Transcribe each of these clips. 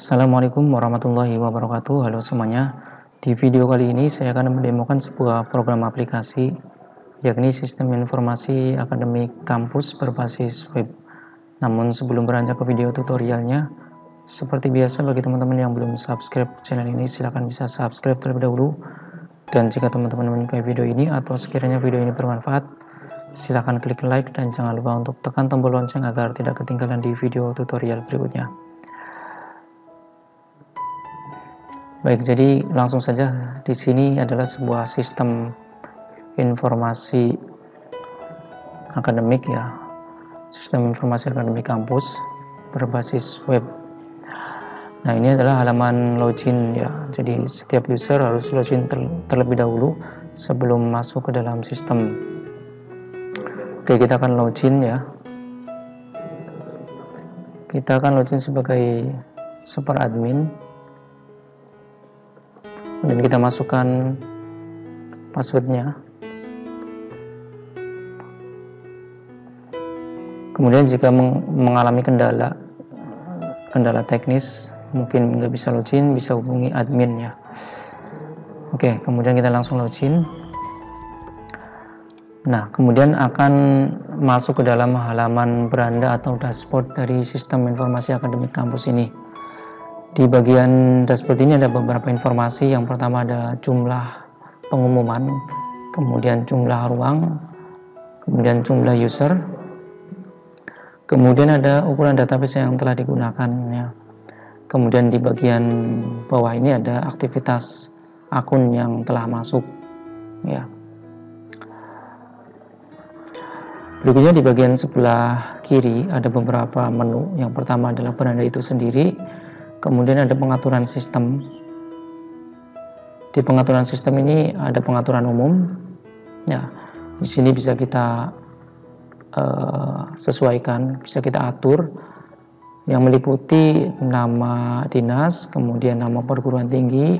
Assalamualaikum warahmatullahi wabarakatuh. Halo semuanya. Di video kali ini saya akan mendemokan sebuah program aplikasi, yakni Sistem Informasi Akademik Kampus berbasis web. Namun sebelum beranjak ke video tutorialnya, seperti biasa bagi teman-teman yang belum subscribe channel ini, silahkan bisa subscribe terlebih dahulu. Dan jika teman-teman menyukai video ini atau sekiranya video ini bermanfaat, silahkan klik like dan jangan lupa untuk tekan tombol lonceng agar tidak ketinggalan di video tutorial berikutnya. Baik, jadi langsung saja. Di sini adalah sebuah sistem informasi akademik ya. Sistem informasi akademik kampus berbasis web. Nah, ini adalah halaman login ya. Jadi setiap user harus login terlebih dahulu sebelum masuk ke dalam sistem. Oke, kita akan login ya. Kita akan login sebagai super admin. Dan kita masukkan passwordnya. Kemudian jika mengalami kendala teknis, mungkin nggak bisa login, bisa hubungi admin ya. Oke, kemudian kita langsung login. Nah, kemudian akan masuk ke dalam halaman beranda atau dashboard dari Sistem Informasi Akademik Kampus ini. Di bagian dashboard ini ada beberapa informasi. Yang pertama ada jumlah pengumuman, kemudian jumlah ruang, kemudian jumlah user, kemudian ada ukuran database yang telah digunakan ya. Kemudian di bagian bawah ini ada aktivitas akun yang telah masuk ya. Berikutnya di bagian sebelah kiri ada beberapa menu. Yang pertama adalah beranda itu sendiri. Kemudian ada pengaturan sistem. Di pengaturan sistem ini ada pengaturan umum. Ya, di sini bisa kita sesuaikan, bisa kita atur, yang meliputi nama dinas, kemudian nama perguruan tinggi,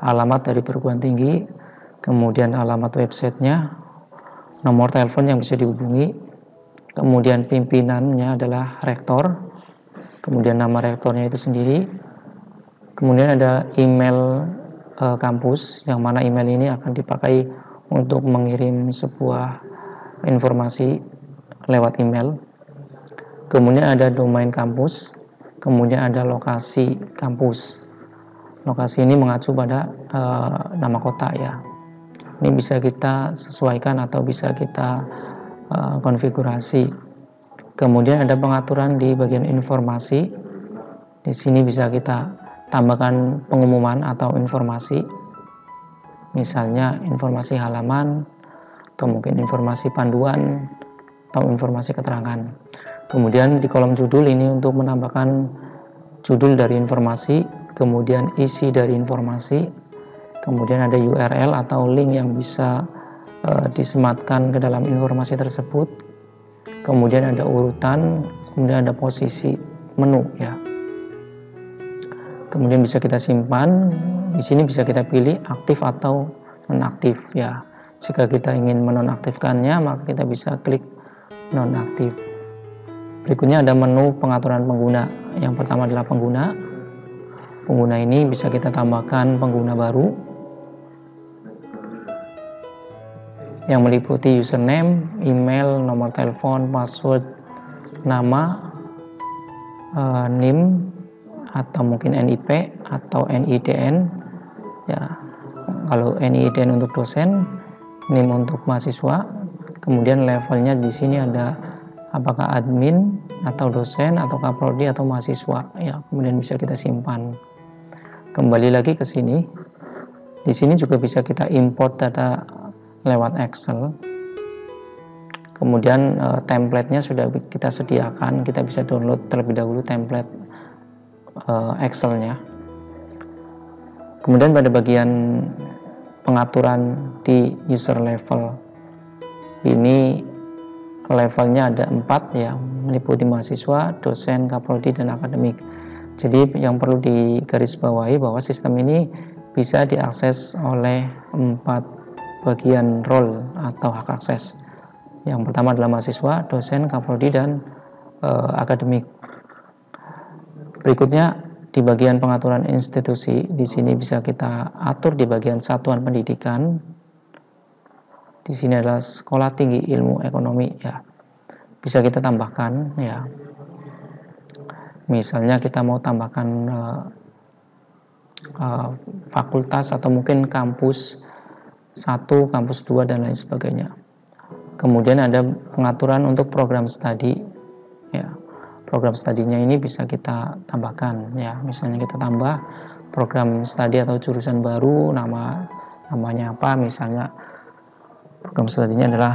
alamat dari perguruan tinggi, kemudian alamat websitenya, nomor telepon yang bisa dihubungi, kemudian pimpinannya adalah rektor. Kemudian nama rektornya itu sendiri, kemudian ada email kampus, yang mana email ini akan dipakai untuk mengirim sebuah informasi lewat email. Kemudian ada domain kampus, kemudian ada lokasi kampus. Lokasi ini mengacu pada nama kota ya. Ini bisa kita sesuaikan atau bisa kita konfigurasi. Kemudian ada pengaturan di bagian informasi. Di sini bisa kita tambahkan pengumuman atau informasi. Misalnya informasi halaman, atau mungkin informasi panduan, atau informasi keterangan. Kemudian di kolom judul ini untuk menambahkan judul dari informasi, kemudian isi dari informasi, kemudian ada URL atau link yang bisa disematkan ke dalam informasi tersebut. Kemudian ada urutan, kemudian ada posisi menu ya. Kemudian bisa kita simpan. Di sini bisa kita pilih aktif atau nonaktif ya. Jika kita ingin menonaktifkannya, maka kita bisa klik nonaktif. Berikutnya ada menu pengaturan pengguna. Yang pertama adalah pengguna. Pengguna ini bisa kita tambahkan pengguna baru yang meliputi username, email, nomor telepon, password, nama, NIM atau mungkin NIP atau NIDN ya. Kalau NIDN untuk dosen, NIM untuk mahasiswa. Kemudian levelnya di sini ada apakah admin atau dosen atau kaprodi atau mahasiswa ya. Kemudian bisa kita simpan. Kembali lagi ke sini. Di sini juga bisa kita import data lewat Excel. Kemudian template-nya sudah kita sediakan, kita bisa download terlebih dahulu template Excel-nya. Kemudian pada bagian pengaturan di user level ini, levelnya ada 4 ya, meliputi mahasiswa, dosen, kaprodi, dan akademik. Jadi yang perlu digarisbawahi bahwa sistem ini bisa diakses oleh 4 bagian role atau hak akses. Yang pertama adalah mahasiswa, dosen, kaprodi, dan akademik. Berikutnya Di bagian pengaturan institusi, di sini bisa kita atur di bagian satuan pendidikan. Di sini adalah Sekolah Tinggi Ilmu Ekonomi ya. Bisa kita tambahkan ya. Misalnya kita mau tambahkan fakultas atau mungkin kampus 1, kampus 2 dan lain sebagainya. Kemudian ada pengaturan untuk program studi ya. Program studinya ini bisa kita tambahkan ya. Misalnya kita tambah program studi atau jurusan baru, namanya apa, misalnya program studinya adalah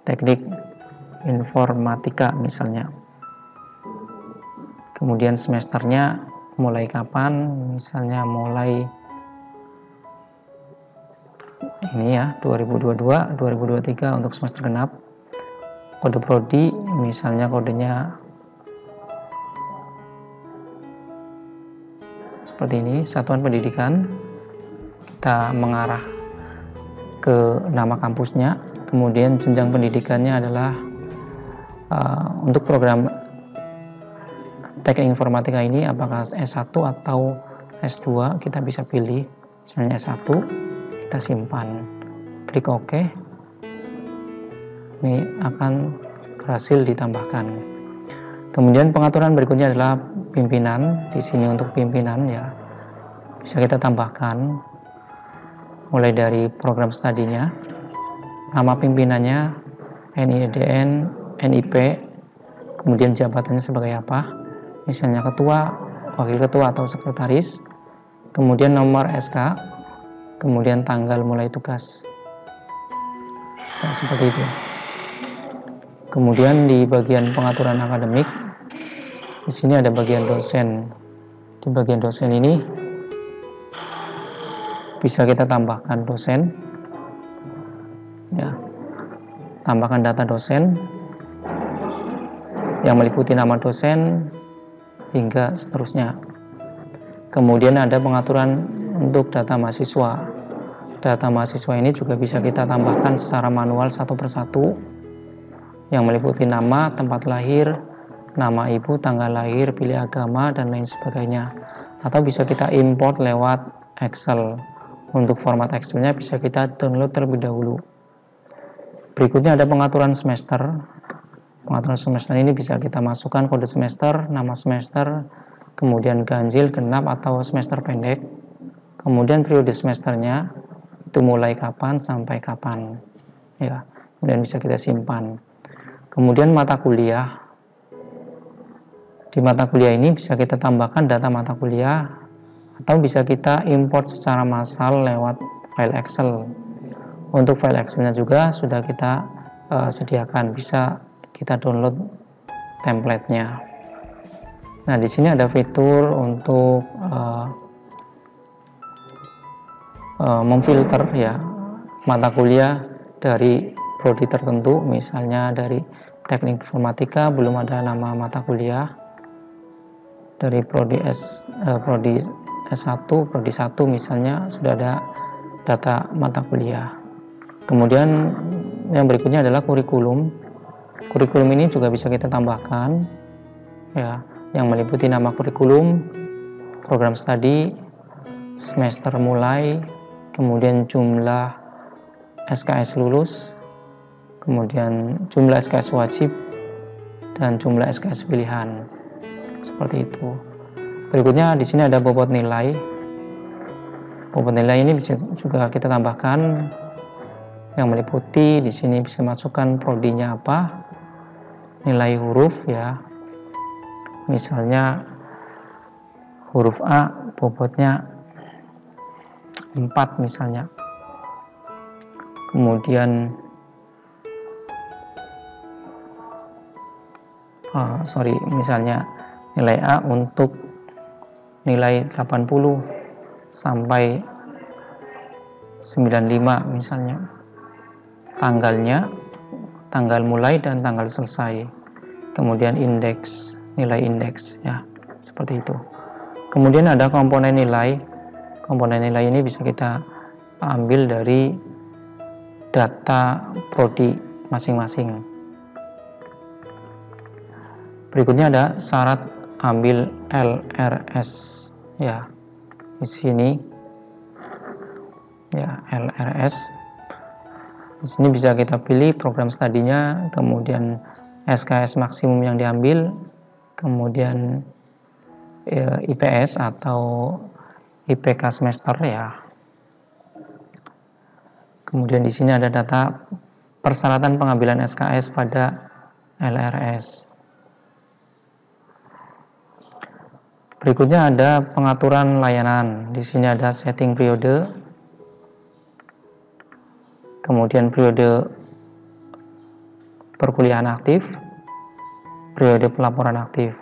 Teknik Informatika misalnya. Kemudian semesternya mulai kapan, misalnya mulai ini ya 2022 2023 untuk semester genap. Kode prodi misalnya kodenya seperti ini, satuan pendidikan, kita mengarah ke nama kampusnya. Kemudian jenjang pendidikannya adalah untuk program teknik informatika ini apakah S1 atau S2, kita bisa pilih. Misalnya S1, kita simpan, klik OK. Ini akan berhasil ditambahkan. Kemudian pengaturan berikutnya adalah pimpinan. Di sini untuk pimpinan ya bisa kita tambahkan mulai dari program studinya, nama pimpinannya, NIDN, NIP, kemudian jabatannya sebagai apa, misalnya ketua, wakil ketua atau sekretaris, kemudian nomor SK, kemudian tanggal mulai tugas. Nah, seperti itu. Kemudian di bagian pengaturan akademik, di sini ada bagian dosen. Di bagian dosen ini bisa kita tambahkan dosen, ya, tambahkan data dosen yang meliputi nama dosen hingga seterusnya. Kemudian ada pengaturan untuk data mahasiswa. Data mahasiswa ini juga bisa kita tambahkan secara manual satu persatu, yang meliputi nama, tempat lahir, nama ibu, tanggal lahir, pilih agama, dan lain sebagainya. Atau bisa kita import lewat Excel. Untuk format Excelnya bisa kita download terlebih dahulu. Berikutnya ada pengaturan semester. Pengaturan semester ini bisa kita masukkan kode semester, nama semester, kemudian ganjil, genap, atau semester pendek. Kemudian periode semesternya, itu mulai kapan sampai kapan. Ya, kemudian bisa kita simpan. Kemudian mata kuliah. Di mata kuliah ini bisa kita tambahkan data mata kuliah atau bisa kita import secara massal lewat file Excel. Untuk file Excelnya juga sudah kita sediakan, bisa kita download template-nya. Nah, di sini ada fitur untuk memfilter ya mata kuliah dari prodi tertentu, misalnya dari teknik informatika belum ada nama mata kuliah, dari prodi S1, prodi 1 misalnya sudah ada data mata kuliah. Kemudian yang berikutnya adalah kurikulum. Kurikulum ini juga bisa kita tambahkan ya, yang meliputi nama kurikulum, program studi, semester mulai, kemudian jumlah SKS lulus, kemudian jumlah SKS wajib, dan jumlah SKS pilihan. Seperti itu. Berikutnya di sini ada bobot nilai. Bobot nilai ini bisa juga kita tambahkan, yang meliputi di sini bisa masukkan prodinya apa, nilai huruf ya. Misalnya huruf A bobotnya 4 misalnya. Kemudian misalnya nilai A untuk nilai 80 sampai 95 misalnya. Tanggalnya, tanggal mulai dan tanggal selesai. Kemudian indeks, nilai indeks ya, seperti itu. Kemudian ada komponen nilai. Komponen nilai ini bisa kita ambil dari data prodi masing-masing. Berikutnya ada syarat ambil LRS ya, di sini ya, LRS. Di sini bisa kita pilih program studinya, kemudian SKS maksimum yang diambil, kemudian IPS atau IPK semester ya. Kemudian di sini ada data persyaratan pengambilan SKS pada LRS. Berikutnya ada pengaturan layanan. Di sini ada setting periode, kemudian periode perkuliahan aktif, periode pelaporan aktif.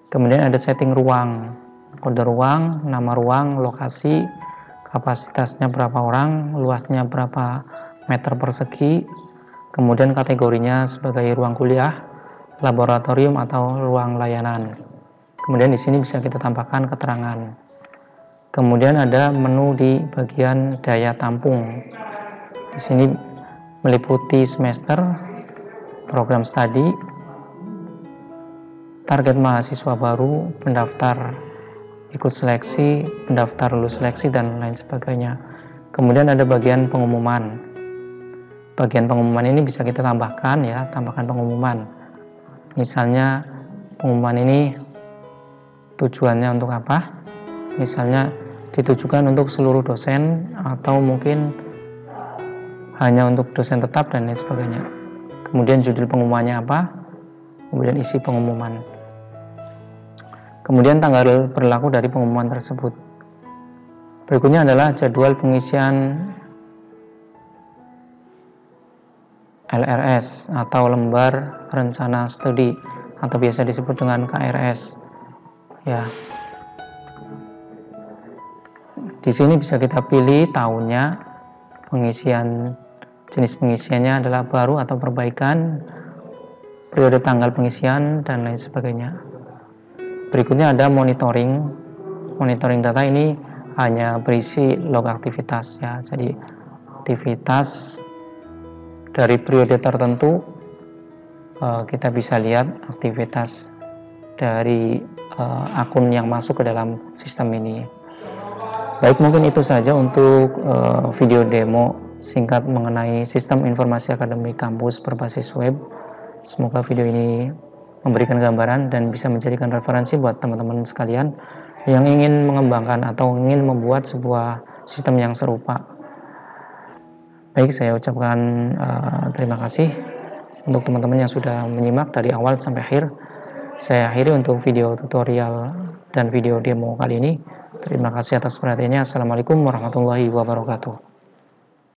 Kemudian ada setting ruang, kode ruang, nama ruang, lokasi, kapasitasnya berapa orang, luasnya berapa meter persegi, kemudian kategorinya sebagai ruang kuliah, laboratorium atau ruang layanan. Kemudian di sini bisa kita tambahkan keterangan. Kemudian ada menu di bagian daya tampung. Di sini meliputi semester, program studi, target mahasiswa baru, pendaftar ikut seleksi, pendaftar lulus seleksi, dan lain sebagainya. Kemudian ada bagian pengumuman. Bagian pengumuman ini bisa kita tambahkan ya, tambahkan pengumuman. Misalnya pengumuman ini tujuannya untuk apa? Misalnya ditujukan untuk seluruh dosen atau mungkin hanya untuk dosen tetap dan lain sebagainya. Kemudian judul pengumumannya apa? Kemudian isi pengumuman. Kemudian tanggal berlaku dari pengumuman tersebut. Berikutnya adalah jadwal pengisian LRS atau lembar rencana studi atau biasa disebut dengan KRS. Ya. Di sini bisa kita pilih tahunnya, pengisian jenis pengisiannya adalah baru atau perbaikan, periode tanggal pengisian dan lain sebagainya. Berikutnya ada monitoring. Monitoring data ini hanya berisi log aktivitas ya. Jadi aktivitas dari periode tertentu kita bisa lihat aktivitas dari akun yang masuk ke dalam sistem ini. Baik, mungkin itu saja untuk video demo singkat mengenai sistem informasi akademik kampus berbasis web. Semoga video ini memberikan gambaran dan bisa menjadikan referensi buat teman-teman sekalian yang ingin mengembangkan atau ingin membuat sebuah sistem yang serupa. Baik, saya ucapkan terima kasih untuk teman-teman yang sudah menyimak dari awal sampai akhir. Saya akhiri untuk video tutorial dan video demo kali ini. Terima kasih atas perhatiannya. Assalamualaikum warahmatullahi wabarakatuh.